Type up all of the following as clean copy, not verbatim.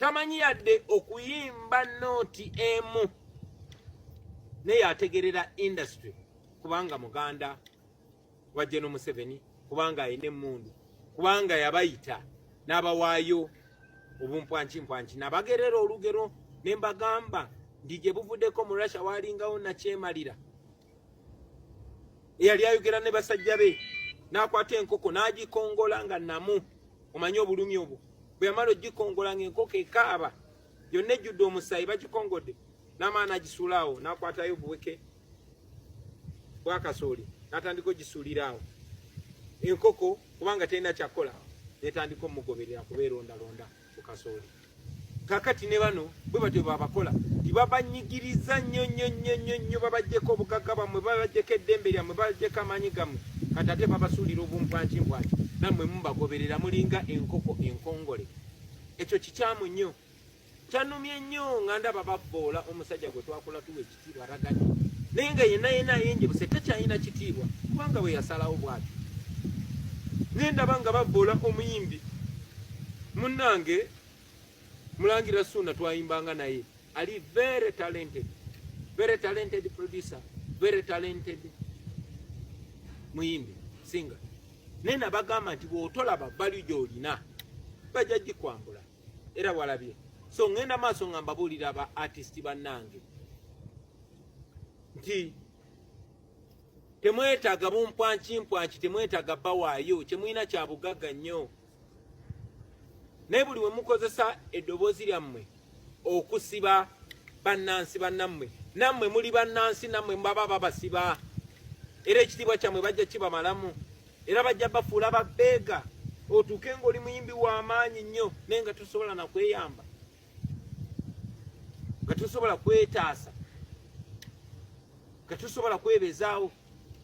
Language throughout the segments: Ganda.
tamanyi yadde okuyimba nooti emu naye ategerera industry kubanga muganda wa General Museveni, kubanga ayina emmundu, kubanga yabayita n'abawaayo obumpwankimpwanki nabagerera olugero ne mbagamba ndi gye buvuddeko mu Russia waalingawo nakyemalira eyali ayogera ne basajja be n'akwata enkoko n'agikongola nga namu omanyi obulumi obwo bwe yamala ogikongola ng'enkoko ekaaba yonna ejjudde omusaayi bagikongodde n'amaana agisuulaawo n'akwatayo obuweke bwakasooli n'atandika ogisuuliraawo enkoko kubanga terina kyakola netandika omugoberera kubeerondalonda ku kasooli. Kakati ne bano bwe batyo babakola tibabanyigiriza nnyo babajjeko obugagga bwammwe babajjeko eddembe lyammwe babajjeko amaanyi gammwe kati ate babasuulira obumpwankimpwanki nammwe mubagoberera mulinga enkoko enkongole. Ekyo kikyamu nnyo kyanumye nnyo nga ndaba babboola omusajja gwe twakola tuwa ekitiibwa Ragadi naye nga yenna ayenjebuse takyalina kitiibwa kubanga bwe yasalawo bw'atyo. Nendaba nga babboola omuyimbi munnange Mulangira Ssuuna twayimbanga naye ali very talented producer, very talented muyimbi singer. Naye nabagamba nti bw'otolaba bali gy'olina bajja gikwambula era walabye. So ngenda maaso nga mbabuulira aba artist bannange nti temwetaaga bumpwankimpwanki, temwetaaga bawaayo, kyemulina kya bugagga nnyo. Naye buli we mukozesa eddoboozi lyammwe okusiba bannansi bannammwe, nammwe muli bannansi nammwe baba babasiba era ekitiibwa kyammwe bajja kibamalamu era bajja bafuula babbeega otuuke ng'oli muyimbi w'amaanyi nnyo naye nga tosobola na kweyamba, nga tosobola kwetaasa, nga tosobola kwebezaawo.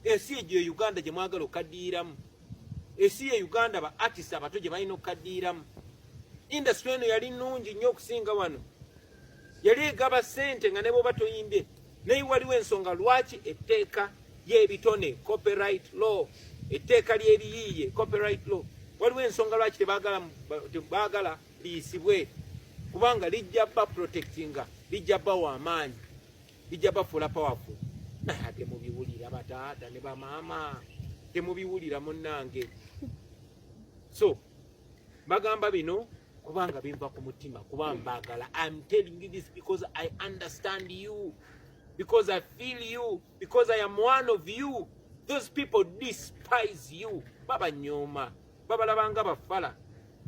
Ensi egyo ye Uganda gye mwagala okaddiiramu, ensi ye Uganda ba artist abato gye balina okaddiiramu. Industry eno yali nnungi nnyo okusinga wano, yali egaba ssente nga ne bw'oba toyimbye. Naye waliwo ensonga lwaki etteeka y'ebitone copyright law, etteeka ly'ebiyiiye copyright law, waliwo ensonga lwaki tebaagala liyisibwe, kubanga lijja ba protectinga, lijja ba w'amaanyi, lijja bafuula powerful. Naye temubiwulira bataata ne bamaama, temubiwulira munnange. So bagamba bino kubanga bimva ku mutima, kubanga mbagala. I'm telling you this because I understand you, because I feel you, because I am one of you. Those people despise you. Baba nyoma, baba labanga bafala.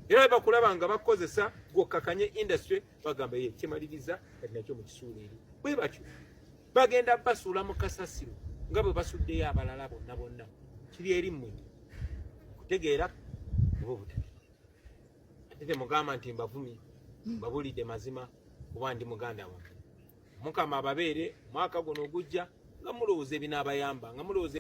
Era bakulabanga bakozesa gwokakanye industry bagamba ye kimaliriza kati nakyo mu kisuuliri. Bwe batyo bagenda basuula mu kasasiro nga bwe basuddeyo abalala bonna. Kiri eri mmwe kutegeera oba obutali. Ate mugamba nti mbavumi mbabulidde mazima kuba ndi muganda wammwe. Mukama ababeere mwaka guno ogujja nga mulowooza ebinaabayamba, nga mulowooza